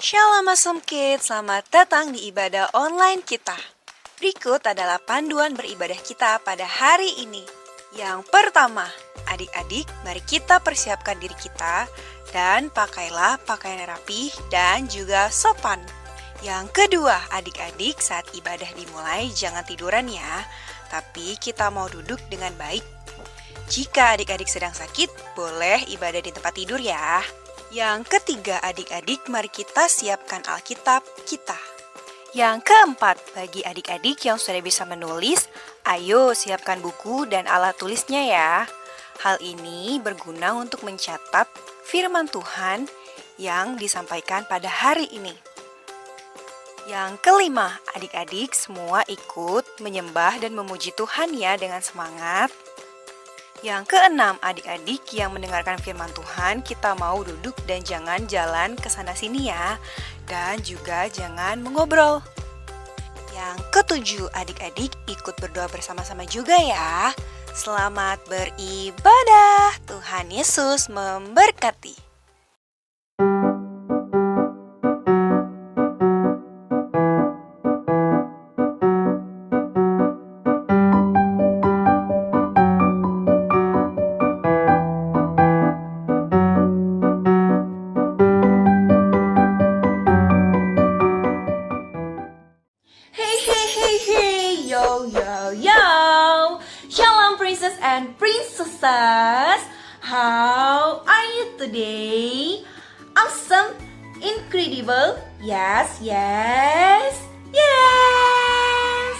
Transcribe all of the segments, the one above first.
Shalom Awesome Kids, selamat datang di ibadah online kita. Berikut adalah panduan beribadah kita pada hari ini. Yang pertama, adik-adik, mari kita persiapkan diri kita dan pakailah pakaian rapi dan juga sopan. Yang kedua, adik-adik, saat ibadah dimulai jangan tiduran ya, tapi kita mau duduk dengan baik. Jika adik-adik sedang sakit, boleh ibadah di tempat tidur ya. Yang ketiga, adik-adik, mari kita siapkan Alkitab kita. Yang keempat, bagi adik-adik yang sudah bisa menulis, ayo siapkan buku dan alat tulisnya ya. Hal ini berguna untuk mencatat firman Tuhan yang disampaikan pada hari ini. Yang kelima, adik-adik semua ikut menyembah dan memuji Tuhan ya dengan semangat. Yang keenam, adik-adik yang mendengarkan firman Tuhan, kita mau duduk dan jangan jalan ke sana sini ya. Dan juga jangan mengobrol. Yang ketujuh, adik-adik ikut berdoa bersama-sama juga ya. Selamat beribadah. Tuhan Yesus memberkati. Yo, yo, yo! Shalom princess and princesses! How are you today? Awesome? Incredible? Yes, yes, yes!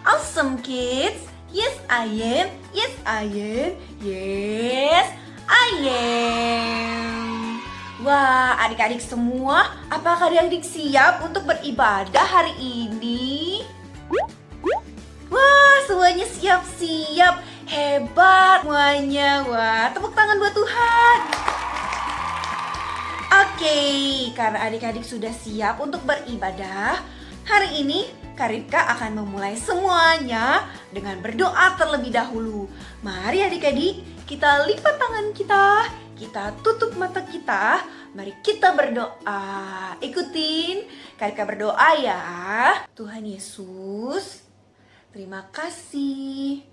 Awesome kids? Yes, I am. Yes, I am. Yes, I am. Wah, adik-adik semua, apakah adik-adik siap untuk beribadah hari ini? Wah, semuanya siap-siap. Hebat semuanya. Wah, tepuk tangan buat Tuhan. Oke, karena adik-adik sudah siap untuk beribadah, hari ini Karipka akan memulai semuanya dengan berdoa terlebih dahulu. Mari adik-adik, kita lipat tangan kita tutup mata kita, mari kita berdoa. Ikutin Karipka berdoa ya. Tuhan Yesus, terima kasih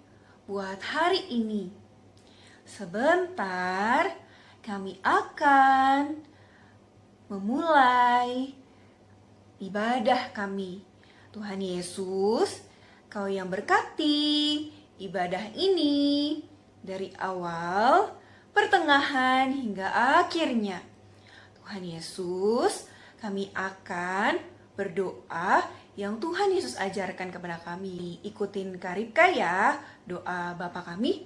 buat hari ini. Sebentar kami akan memulai ibadah kami. Tuhan Yesus, Kau yang berkati ibadah ini dari awal, pertengahan hingga akhirnya. Tuhan Yesus, kami akan berdoa yang Tuhan Yesus ajarkan kepada kami. Ikutin Karipka ya, doa Bapa kami.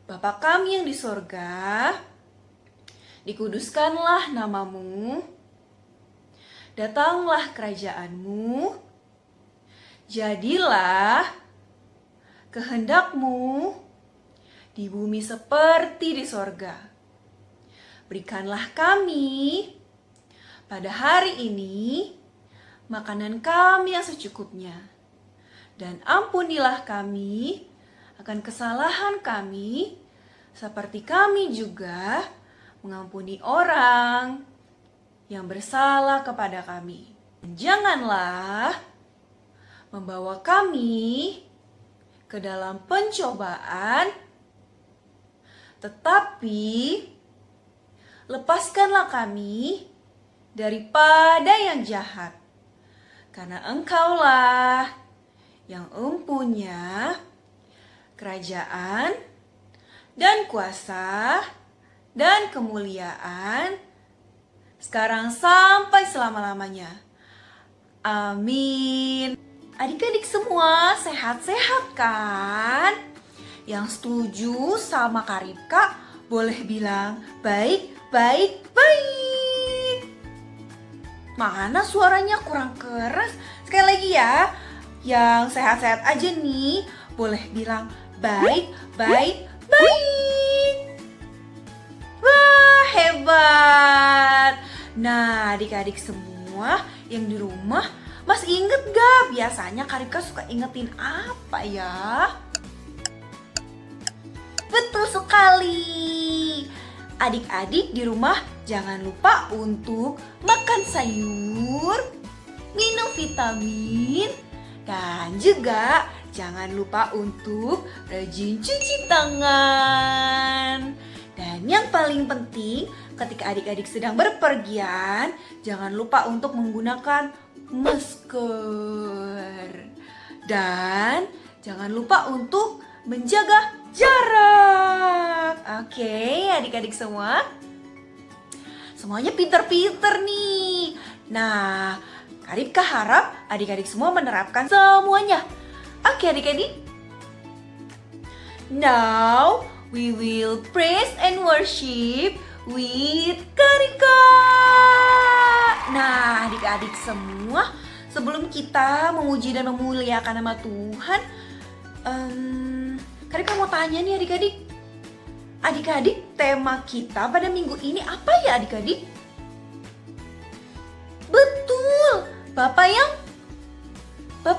Bapa kami yang di sorga, dikuduskanlah namamu, datanglah kerajaanmu, jadilah kehendakmu di bumi seperti di sorga. Berikanlah kami pada hari ini makanan kami yang secukupnya. Dan ampunilah kami akan kesalahan kami, seperti kami juga mengampuni orang yang bersalah kepada kami. Janganlah membawa kami ke dalam pencobaan, tetapi lepaskanlah kami daripada yang jahat. Karena Engkaulah yang empunya kerajaan dan kuasa dan kemuliaan sekarang sampai selama-lamanya. Amin. Adik-adik semua sehat-sehat kan? Yang setuju sama Karipka boleh bilang baik, baik, baik. Mana suaranya kurang keras? Sekali lagi ya. Yang sehat-sehat aja nih boleh bilang baik, baik, baik. Wah, hebat. Nah, adik-adik semua yang di rumah masih inget gak? Biasanya Karipka suka ingetin apa ya? Betul sekali. Adik-adik di rumah jangan lupa untuk makan sayur, minum vitamin, dan juga jangan lupa untuk rajin cuci tangan. Dan yang paling penting, ketika adik-adik sedang berpergian, jangan lupa untuk menggunakan masker. Dan jangan lupa untuk menjaga jarak. Oke, adik-adik semua. Semuanya pinter-pinter nih. Nah, Karibka harap adik-adik semua menerapkan semuanya. Oke, adik-adik. Now, we will praise and worship with Karibka. Nah, adik-adik semua, sebelum kita memuji dan memuliakan nama Tuhan, Karibka mau tanya nih adik-adik. Adik-adik, tema kita pada minggu ini apa ya adik-adik? Betul, Bapak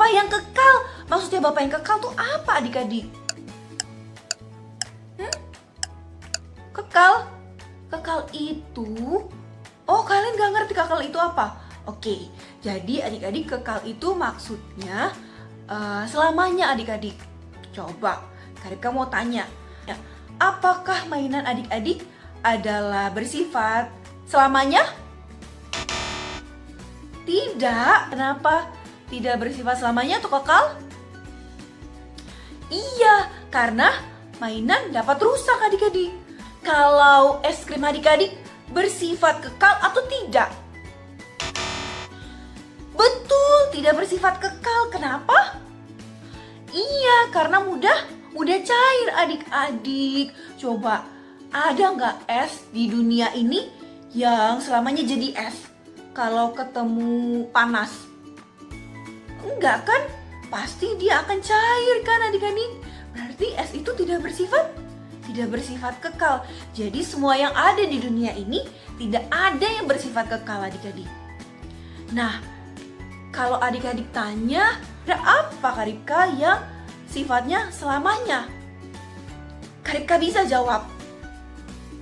yang kekal. Maksudnya Bapak yang kekal tuh apa adik-adik? Kekal itu, oh kalian gak ngerti kekal itu apa? Oke, jadi adik-adik kekal itu maksudnya selamanya adik-adik. Coba, Karibka mau tanya, apakah mainan adik-adik adalah bersifat selamanya? Tidak. Kenapa tidak bersifat selamanya atau kekal? Iya, karena mainan dapat rusak adik-adik. Kalau es krim adik-adik bersifat kekal atau tidak? Betul, tidak bersifat kekal. Kenapa? Iya, karena mudah cair adik-adik. Coba, ada nggak es di dunia ini yang selamanya jadi es kalau ketemu panas? Enggak kan? Pasti dia akan cair kan adik-adik? Berarti es itu tidak bersifat kekal. Jadi semua yang ada di dunia ini tidak ada yang bersifat kekal adik-adik. Nah, kalau adik-adik tanya, ada apa Karibka yang sifatnya selamanya? Karibka bisa jawab.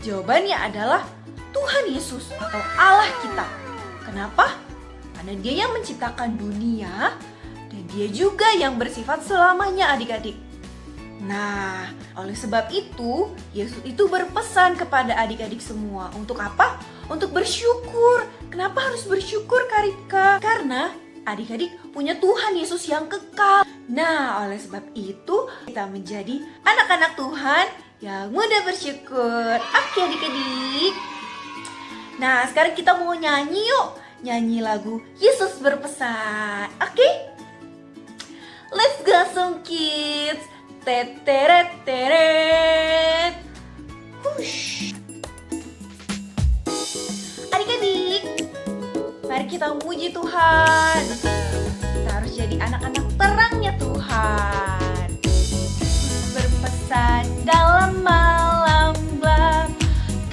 Jawabannya adalah Tuhan Yesus atau Allah kita. Kenapa? Karena Dia yang menciptakan dunia dan Dia juga yang bersifat selamanya adik-adik. Nah, oleh sebab itu, Yesus itu berpesan kepada adik-adik semua. Untuk apa? Untuk bersyukur. Kenapa harus bersyukur Karibka? Karena adik-adik punya Tuhan Yesus yang kekal. Nah, oleh sebab itu kita menjadi anak-anak Tuhan yang mudah bersyukur. Oke adik-adik. Nah, sekarang kita mau nyanyi yuk. Nyanyi lagu Yesus berpesan. Oke? Let's go song kids. Teteret teret. Hush. Adik-adik, mari kita memuji Tuhan. Kita harus jadi anak-anak terangnya Tuhan. Yesus berpesan dalam malam gelap,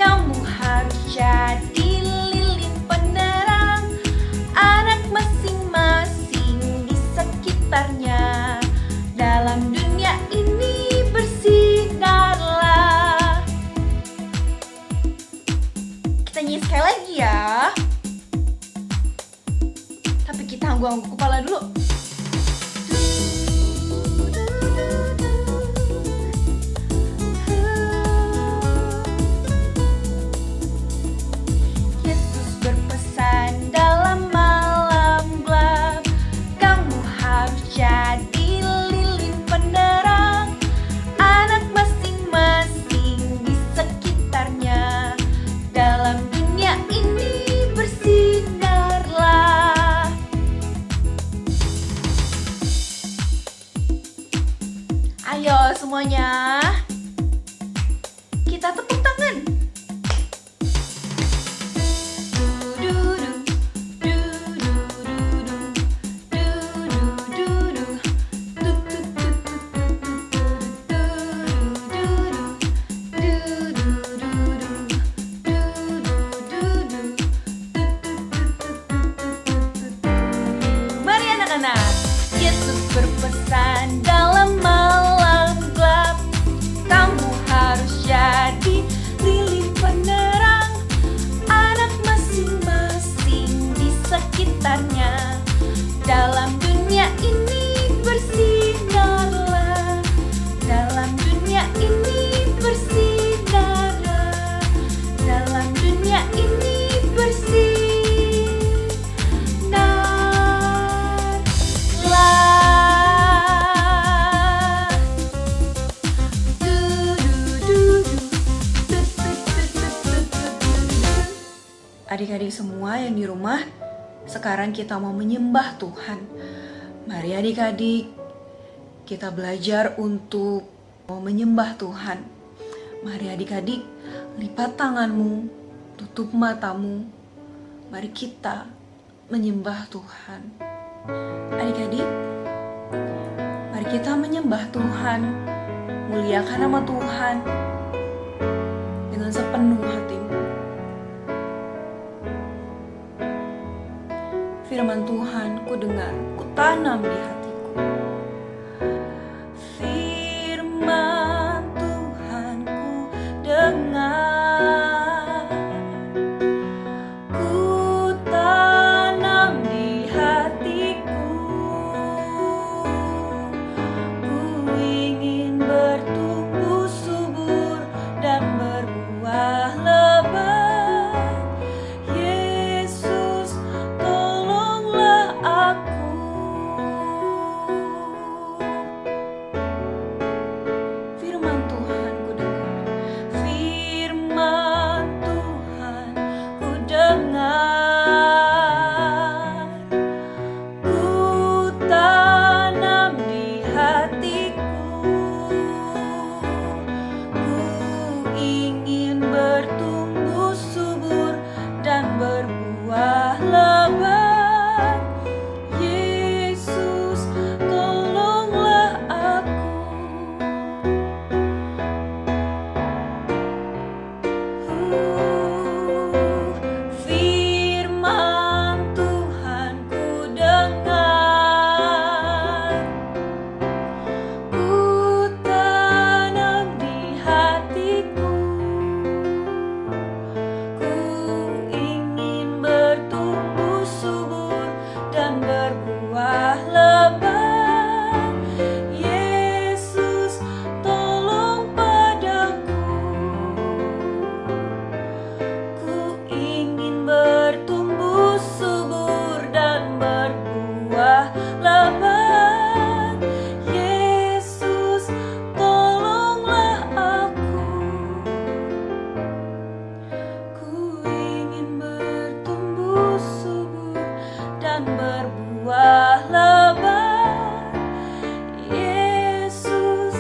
kamu harus jadi lilin penerang anak masing-masing di sekitarnya. Dalam dunia ini bersinarlah. Kita nyanyi sekali lagi ya. Tapi kita angguk-angguk kepala dulu. Yesus berpesan dalam malam gelap, kamu harus jadi lilin penerang anak masing-masing di sekitarnya. Dalam dunia ini bersinarlah. Ayo semuanya, kita tepuk tangan. Mari anak-anak, Yesus berpesan dalam malam gelap, kamu harus jadi lilin penerang Adik-adik semua yang di rumah, sekarang kita mau menyembah Tuhan. Mari adik-adik, kita belajar untuk mau menyembah Tuhan. Mari adik-adik, lipat tanganmu, tutup matamu. Mari kita menyembah Tuhan. Adik-adik, mari kita menyembah Tuhan, muliakan nama Tuhan dengan sepenuh hatimu. Firman Tuhan ku dengar, ku tanam di hatiku. Firman Tuhan ku dengar, ku tanam di hatiku. Ku ingin bertumbuh subur dan berbuah lebat. Yesus, tolonglah aku. Firman Tuhan ku dengar, firman Tuhan ku dengar, ku tanam di hatiku. Ku ingin bertumbuh subur dan berbuah lebat. Yesus, tolonglah aku. Firman Tuhan ku dengar, ku tanam di hatiku. Ku ingin bertumbuh subur dan berbuah lebat. Yesus, tolong padaku. Ku ingin bertumbuh subur dan berbuah lebat. Yesus, tolonglah aku. Ku ingin bertumbuh subur dan berbuah lebat. Yesus,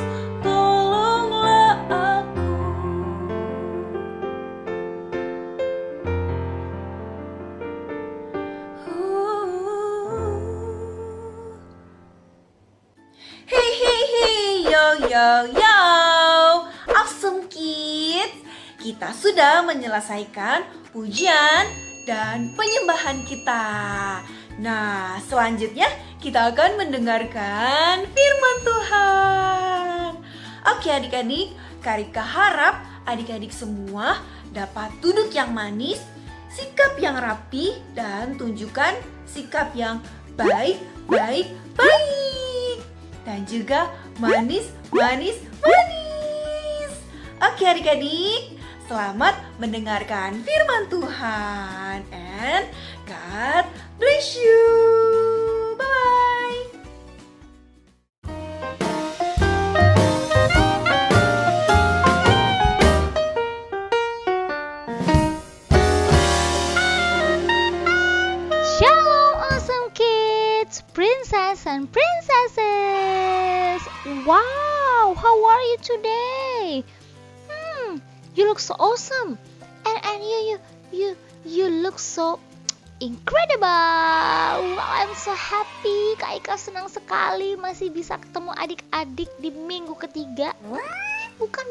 tolonglah aku. Hey hey hey, yo yo yo, awesome kids. Kita sudah menyelesaikan pujian dan penyembahan kita. Nah, selanjutnya kita akan mendengarkan firman Tuhan. Oke adik-adik, Karika harap adik-adik semua dapat duduk yang manis, sikap yang rapi, dan tunjukkan sikap yang baik, baik, baik. Dan juga manis, manis, manis. Oke adik-adik, selamat mendengarkan firman Tuhan. And God bless you. Bye. Shalom awesome kids, princess and princesses. Wow, how are you today? You look so awesome. And you look so incredible. Wow, I'm so happy. Kak Ika senang sekali masih bisa ketemu adik-adik di minggu ketiga. Bukan,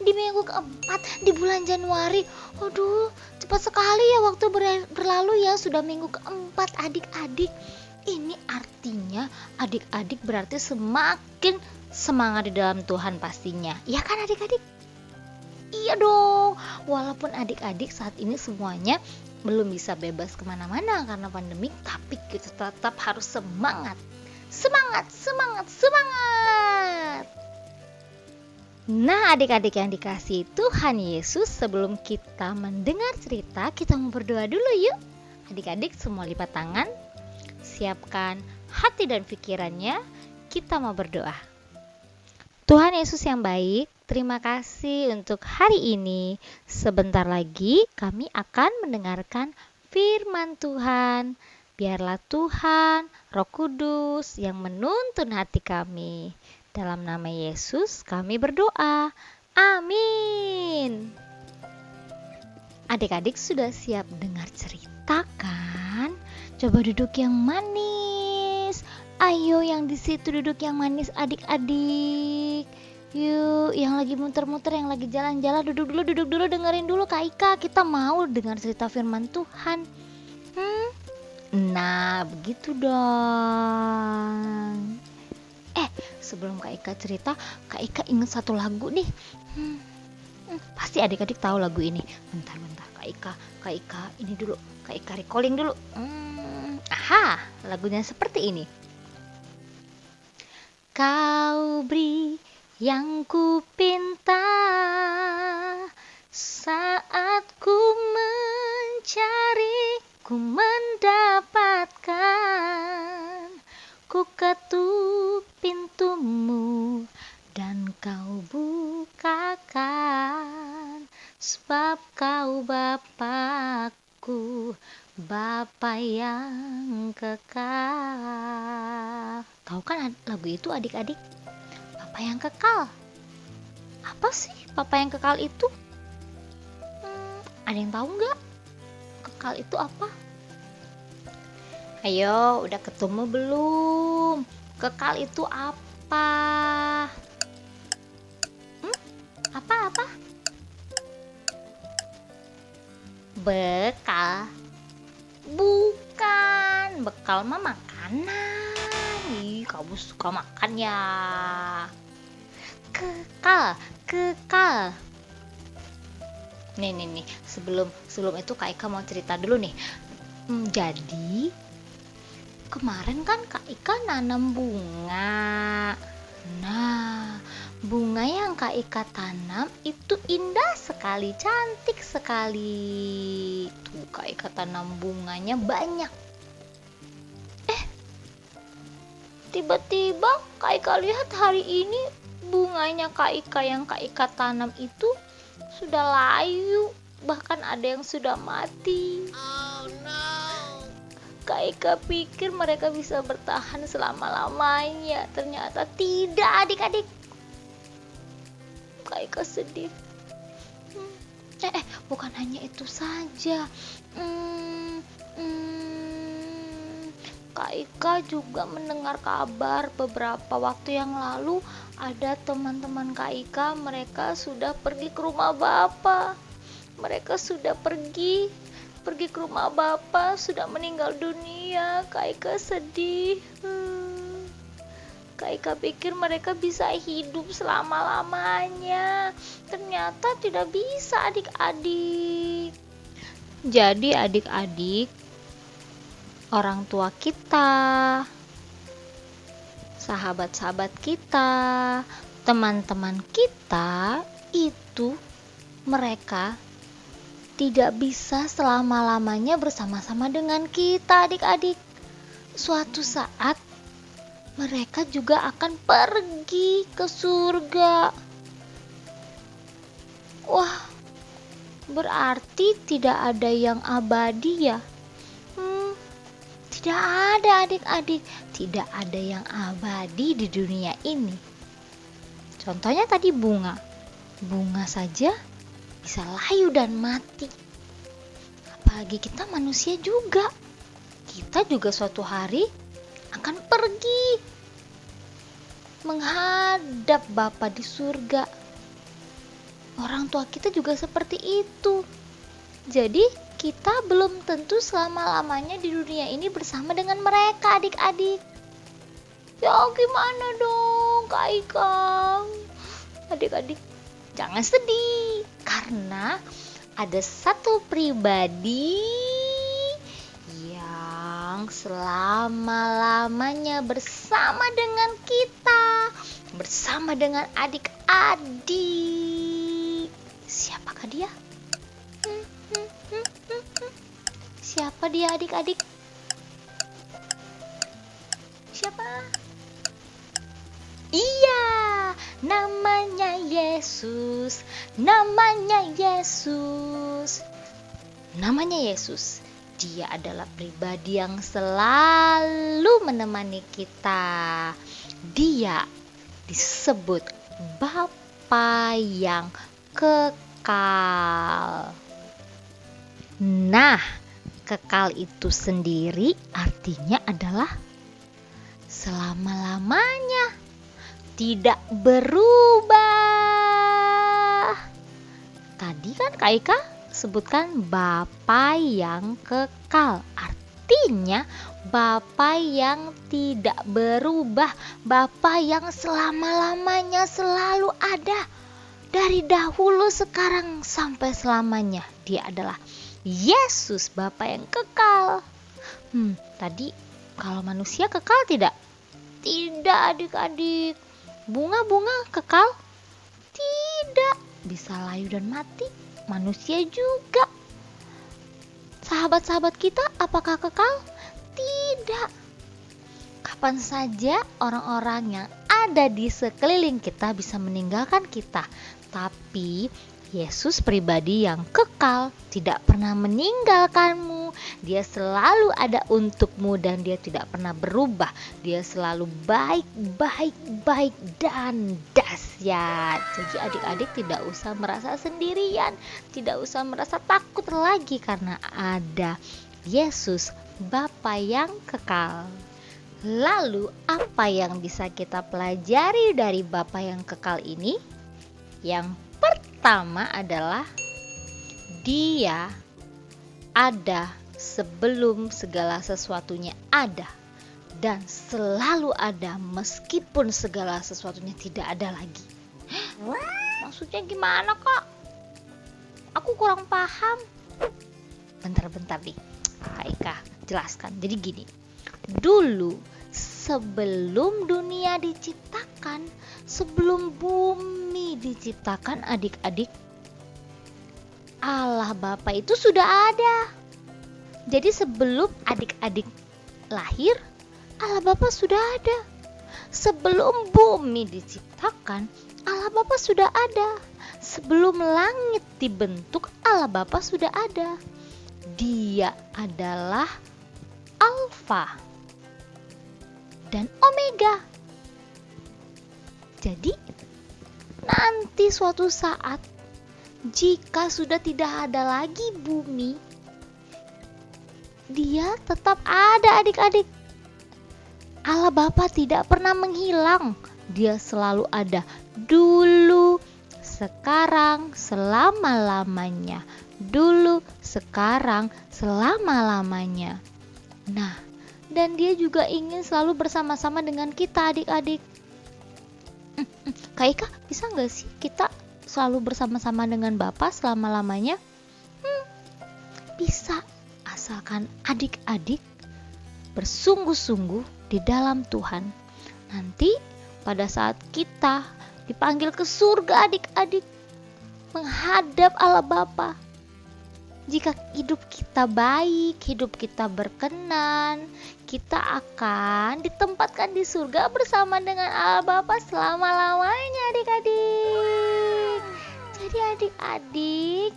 di minggu keempat di bulan Januari. Aduh, cepat sekali ya waktu berlalu ya. Sudah minggu keempat adik-adik. Ini artinya adik-adik berarti semakin semangat di dalam Tuhan pastinya. Ya kan adik-adik? Iya dong, walaupun adik-adik saat ini semuanya belum bisa bebas kemana-mana karena pandemi, tapi kita tetap harus semangat. Nah adik-adik yang dikasihi Tuhan Yesus, sebelum kita mendengar cerita, kita mau berdoa dulu yuk. Adik-adik semua lipat tangan, siapkan hati dan pikirannya, kita mau berdoa. Tuhan Yesus yang baik, terima kasih untuk hari ini. Sebentar lagi kami akan mendengarkan firman Tuhan. Biarlah Tuhan, Roh Kudus yang menuntun hati kami. Dalam nama Yesus kami berdoa. Amin. Adik-adik sudah siap dengar cerita kan? Coba duduk yang manis. Ayo yang di situ duduk yang manis adik-adik. Yuk, yang lagi muter-muter, yang lagi jalan-jalan, duduk dulu, dengerin dulu Kak Ika. Kita mau dengar cerita firman Tuhan. Nah, begitu dong. Sebelum Kak Ika cerita, Kak Ika ingat satu lagu nih. Pasti adik-adik tahu lagu ini. Bentar, Kak Ika ini dulu. Kak Ika recalling dulu. Aha, lagunya seperti ini. Kau beri yang ku pinta saat ku mencari, ku mendapatkan, ku ketuk pintumu dan kau bukakan, sebab kau Bapakku, Bapa yang kekal. Tahu kan lagu itu adik-adik? Bapa yang kekal. Apa sih Bapa yang kekal itu? Ada yang tahu nggak? Kekal itu apa? Ayo, udah ketemu belum? Kekal itu apa? Apa? Bekal. Bukan, bekal mah makanan. Ih, kamu suka makan ya. Kekal. Nih. Sebelum itu Kak Ika mau cerita dulu nih. Jadi kemarin kan Kak Ika nanam bunga. Nah, bunga yang Kak Ika tanam itu indah sekali, cantik sekali. Tuh Kak Ika tanam bunganya banyak. Tiba-tiba Kak Ika lihat hari ini bunganya Kak Ika yang Kak Ika tanam itu sudah layu, bahkan ada yang sudah mati. Oh no. Kak Ika pikir mereka bisa bertahan selama-lamanya. Ternyata tidak adik-adik. Kak Ika sedih. Bukan hanya itu saja. Kak Ika juga mendengar kabar beberapa waktu yang lalu ada teman-teman Kak Ika, mereka sudah pergi ke rumah Bapak. Mereka sudah pergi ke rumah Bapak, sudah meninggal dunia. Kak Ika sedih. Kak Ika pikir mereka bisa hidup selama-lamanya. Ternyata tidak bisa adik-adik. Jadi adik-adik, orang tua kita, sahabat-sahabat kita, teman-teman kita itu mereka tidak bisa selama-lamanya bersama-sama dengan kita adik-adik. Suatu saat mereka juga akan pergi ke surga. Wah, berarti tidak ada yang abadi ya? Tidak ada adik-adik, tidak ada yang abadi di dunia ini. Contohnya tadi bunga saja bisa layu dan mati. Apalagi kita manusia juga. Kita juga suatu hari akan pergi menghadap Bapa di surga. Orang tua kita juga seperti itu. Jadi kita belum tentu selama-lamanya di dunia ini bersama dengan mereka adik-adik. Ya gimana dong Kak Ika? Adik-adik jangan sedih, karena ada satu pribadi yang selama-lamanya bersama dengan kita, bersama dengan adik-adik. Siapakah dia? Siapa dia adik-adik? Siapa? Iya, namanya Yesus. Dia adalah pribadi yang selalu menemani kita. Dia disebut Bapa yang kekal. Nah, kekal itu sendiri artinya adalah selama-lamanya, tidak berubah. Tadi kan Kak Ika sebutkan Bapa yang kekal, artinya Bapa yang tidak berubah, Bapa yang selama-lamanya selalu ada, dari dahulu, sekarang, sampai selamanya. Dia adalah Yesus, Bapa yang kekal. Tadi kalau manusia kekal tidak? Tidak adik-adik. Bunga-bunga kekal? Tidak. Bisa layu dan mati. Manusia juga. Sahabat-sahabat kita apakah kekal? Tidak. Kapan saja orang-orang yang ada di sekeliling kita bisa meninggalkan kita. Tapi Yesus pribadi yang kekal, tidak pernah meninggalkanmu. Dia selalu ada untukmu dan dia tidak pernah berubah. Dia selalu baik, dan dahsyat. Jadi adik-adik tidak usah merasa sendirian, tidak usah merasa takut lagi karena ada Yesus, Bapa yang kekal. Lalu apa yang bisa kita pelajari dari Bapa yang kekal ini? Yang pertama adalah Dia ada sebelum segala sesuatunya ada, dan selalu ada meskipun segala sesuatunya tidak ada lagi. Maksudnya gimana Kak? Aku kurang paham. Bentar nih, Kak Ika jelaskan. Jadi gini, dulu sebelum dunia diciptakan, sebelum bumi diciptakan adik-adik, Allah Bapa itu sudah ada. Jadi sebelum adik-adik lahir, Allah Bapa sudah ada. Sebelum bumi diciptakan, Allah Bapa sudah ada. Sebelum langit dibentuk, Allah Bapa sudah ada. Dia adalah Alfa dan Omega. Jadi nanti suatu saat, jika sudah tidak ada lagi bumi, Dia tetap ada adik-adik. Allah Bapa tidak pernah menghilang. Dia selalu ada dulu, sekarang, selama-lamanya. Dulu, sekarang, selama-lamanya. Nah, dan Dia juga ingin selalu bersama-sama dengan kita adik-adik. Kak Ika, bisa gak sih kita selalu bersama-sama dengan Bapa selama-lamanya? Bisa, asalkan adik-adik bersungguh-sungguh di dalam Tuhan. Nanti pada saat kita dipanggil ke surga adik-adik, menghadap Allah Bapa, jika hidup kita baik, hidup kita berkenan, kita akan ditempatkan di surga bersama dengan Allah Bapa selama-lamanya adik-adik. Jadi adik-adik,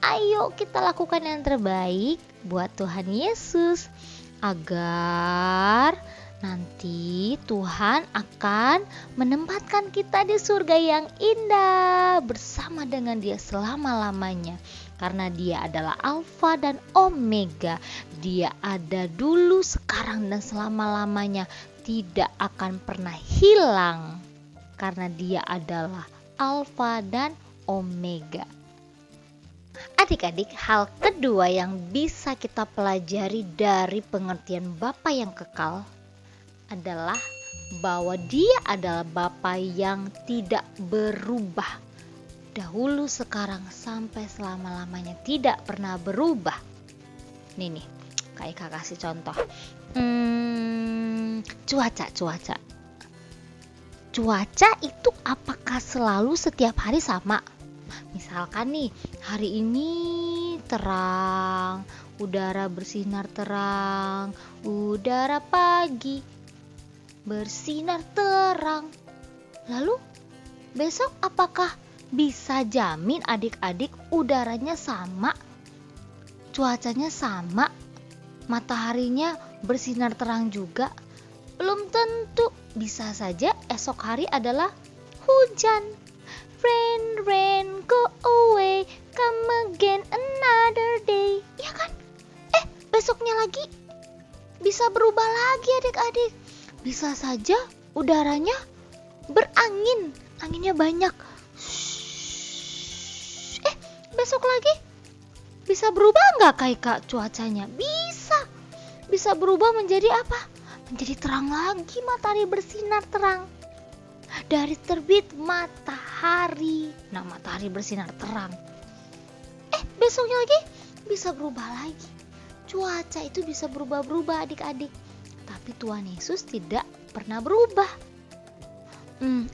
ayo kita lakukan yang terbaik buat Tuhan Yesus, agar nanti Tuhan akan menempatkan kita di surga yang indah bersama dengan Dia selama-lamanya. Karena Dia adalah Alfa dan Omega. Dia ada dulu, sekarang, dan selama-lamanya. Tidak akan pernah hilang. Karena Dia adalah Alfa dan Omega. Adik-adik, hal kedua yang bisa kita pelajari dari pengertian Bapa yang kekal adalah bahwa Dia adalah Bapa yang tidak berubah. Dahulu, sekarang, sampai selama-lamanya, tidak pernah berubah. Nih, Kak Ika kasih contoh. Cuaca itu apakah selalu setiap hari sama? Misalkan nih, hari ini terang, udara bersinar terang, udara pagi bersinar terang. Lalu besok apakah bisa jamin adik-adik udaranya sama, cuacanya sama? mataharinya bersinar terang juga? Belum tentu, bisa saja esok hari adalah hujan. Rain, rain, go away, come again another day. Ya kan? Besoknya lagi bisa berubah lagi adik-adik. Bisa saja udaranya berangin, anginnya banyak. Besok lagi bisa berubah nggak Kak cuacanya? Bisa berubah menjadi apa? Menjadi terang lagi, matahari bersinar terang. Dari terbit matahari, nah matahari bersinar terang. Besoknya lagi bisa berubah lagi. Cuaca itu bisa berubah-berubah adik-adik. Tapi Tuhan Yesus tidak pernah berubah.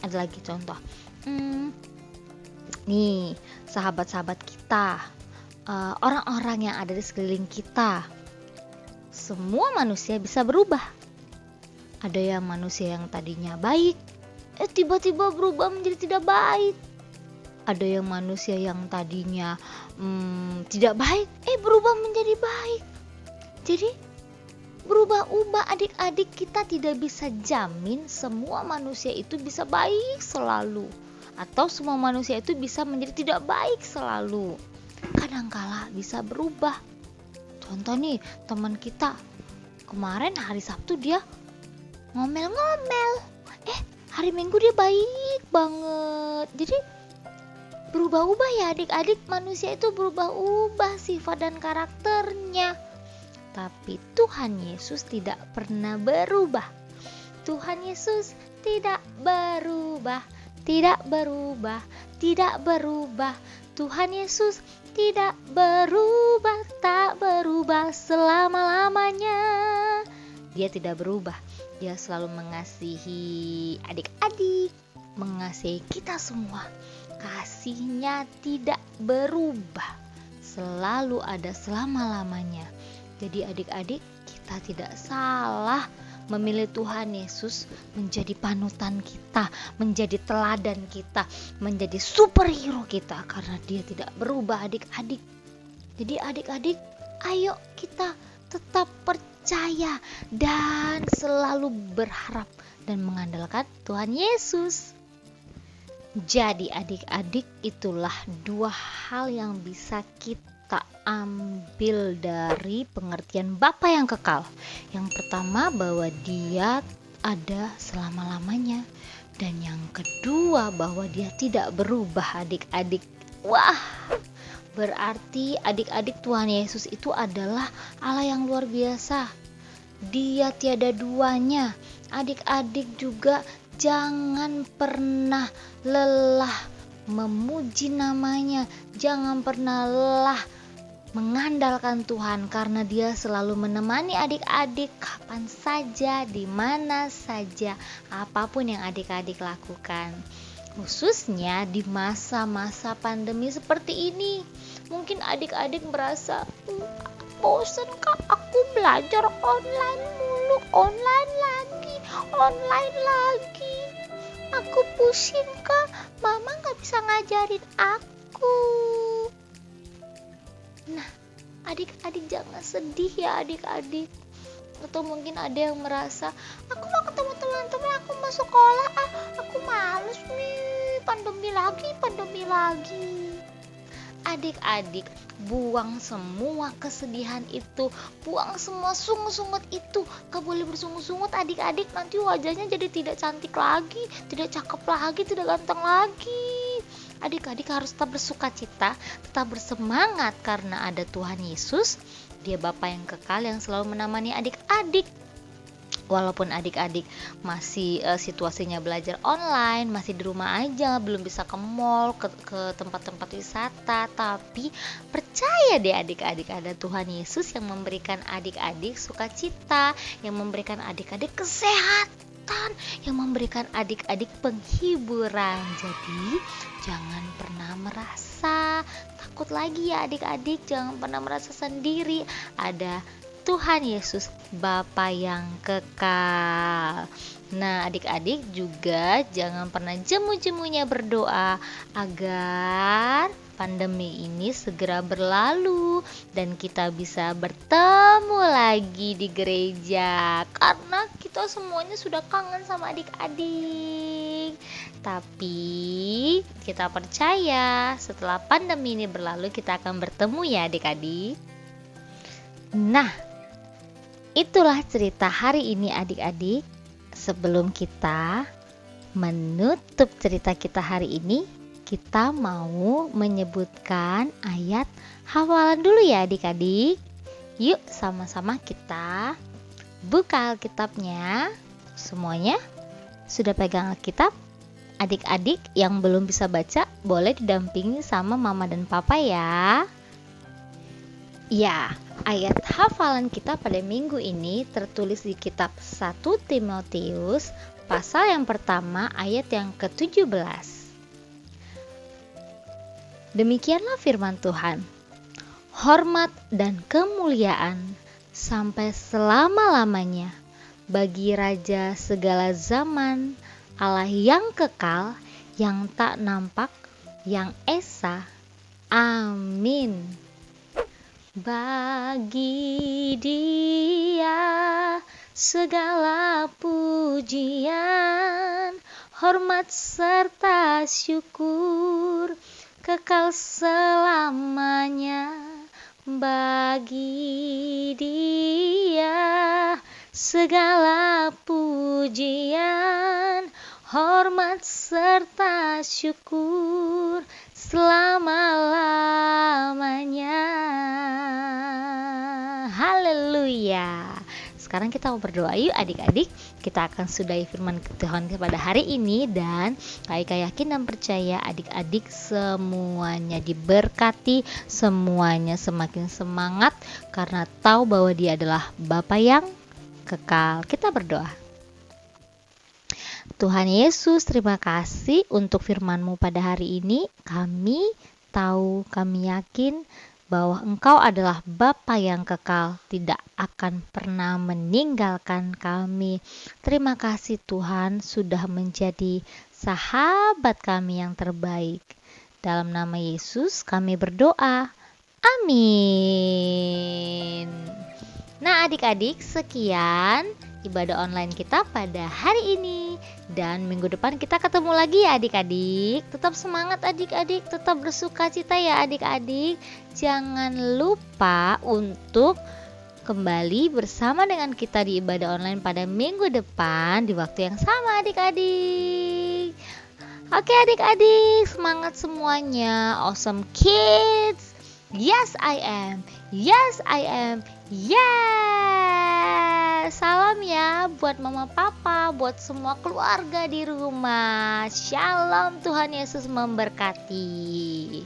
Ada lagi contoh. Nih, sahabat-sahabat kita, orang-orang yang ada di sekeliling kita, semua manusia bisa berubah. Ada yang manusia yang tadinya baik, tiba-tiba berubah menjadi tidak baik. Ada yang manusia yang tadinya tidak baik, berubah menjadi baik. Jadi berubah-ubah adik-adik, kita tidak bisa jamin semua manusia itu bisa baik selalu. Atau semua manusia itu bisa menjadi tidak baik selalu. Kadangkala bisa berubah. Contoh nih, teman kita kemarin hari Sabtu dia ngomel-ngomel. Hari Minggu dia baik banget. Jadi berubah-ubah ya adik-adik, manusia itu berubah-ubah sifat dan karakternya. Tapi Tuhan Yesus tidak pernah berubah. Tuhan Yesus tidak berubah, tidak berubah, tidak berubah. Tuhan Yesus tidak berubah, tak berubah selama-lamanya. Dia tidak berubah. Dia selalu mengasihi adik-adik, mengasihi kita semua. Kasihnya tidak berubah, selalu ada selama-lamanya. Jadi adik-adik, kita tidak salah memilih Tuhan Yesus menjadi panutan kita, menjadi teladan kita, menjadi superhero kita, karena dia tidak berubah adik-adik. Jadi adik-adik, ayo kita tetap percaya dan selalu berharap dan mengandalkan Tuhan Yesus. Jadi adik-adik, itulah dua hal yang bisa kita ambil dari pengertian Bapa yang kekal. Yang pertama, bahwa dia ada selama-lamanya. Dan yang kedua, bahwa dia tidak berubah adik-adik. Wah, berarti adik-adik, Tuhan Yesus itu adalah Allah yang luar biasa. Dia tiada duanya. Adik-adik juga jangan pernah lelah memuji namanya. Jangan pernah lelah mengandalkan Tuhan, karena dia selalu menemani adik-adik kapan saja, di mana saja, apapun yang adik-adik lakukan. Khususnya di masa-masa pandemi seperti ini. Mungkin adik-adik merasa bosan Kak, aku belajar online mulu, online lagi. Aku pusing Kak, mama gak bisa ngajarin aku. Nah, adik-adik jangan sedih ya adik-adik. Atau mungkin ada yang merasa, aku mau ketemu teman-teman, aku mau sekolah, aku males nih, pandemi lagi. Adik-adik, buang semua kesedihan itu, buang semua sungut-sungut itu. Gak boleh bersungut-sungut adik-adik, nanti wajahnya jadi tidak cantik lagi, tidak cakep lagi, tidak ganteng lagi. Adik-adik harus tetap bersukacita, tetap bersemangat, karena ada Tuhan Yesus. Dia Bapa yang kekal yang selalu menemani adik-adik. Walaupun adik-adik masih situasinya belajar online, masih di rumah aja, belum bisa ke mall, ke tempat-tempat wisata, tapi percaya deh adik-adik, ada Tuhan Yesus yang memberikan adik-adik sukacita, yang memberikan adik-adik kesehatan, yang memberikan adik-adik penghiburan. Jadi jangan pernah merasa takut lagi ya adik-adik, jangan pernah merasa sendiri. Ada Tuhan Yesus, Bapa yang kekal. Nah, adik-adik juga jangan pernah jemu-jemunya berdoa agar pandemi ini segera berlalu dan kita bisa bertemu lagi di gereja, karena kita semuanya sudah kangen sama adik-adik. Tapi kita percaya setelah pandemi ini berlalu kita akan bertemu ya adik-adik. Nah, itulah cerita hari ini adik-adik. Sebelum kita menutup cerita kita hari ini, kita mau menyebutkan ayat hafalan dulu ya adik-adik. Yuk sama-sama kita buka Alkitabnya. Semuanya sudah pegang Alkitab? Adik-adik yang belum bisa baca boleh didampingi sama mama dan papa ya. Ya, ayat hafalan kita pada minggu ini tertulis di kitab 1 Timotius pasal yang pertama ayat yang ke-17. Demikianlah firman Tuhan. Hormat dan kemuliaan sampai selama-lamanya bagi Raja segala zaman, Allah yang kekal, yang tak nampak, yang esa. Amin. Bagi Dia segala pujian, hormat serta syukur kekal selamanya. Bagi Dia segala pujian, hormat serta syukur selama-lamanya. Haleluya. Sekarang kita mau berdoa yuk adik-adik. Kita akan sudahi firman Tuhan pada hari ini. Dan Kak yakin dan percaya adik-adik semuanya diberkati, semuanya semakin semangat karena tahu bahwa Dia adalah Bapa yang kekal. Kita berdoa. Tuhan Yesus, terima kasih untuk firman-Mu pada hari ini. Kami tahu, kami yakin bahwa Engkau adalah Bapa yang kekal, tidak akan pernah meninggalkan kami. Terima kasih Tuhan sudah menjadi sahabat kami yang terbaik. Dalam nama Yesus kami berdoa. Amin. Nah adik-adik, sekian ibadah online kita pada hari ini. Dan minggu depan kita ketemu lagi ya adik-adik. Tetap semangat adik-adik, tetap bersuka cita ya adik-adik. Jangan lupa untuk kembali bersama dengan kita di ibadah online pada minggu depan di waktu yang sama adik-adik. Oke adik-adik, semangat semuanya. Awesome kids. Yes I am. Yes I am. Yes. Salam ya buat mama papa, buat semua keluarga di rumah. Shalom, Tuhan Yesus memberkati.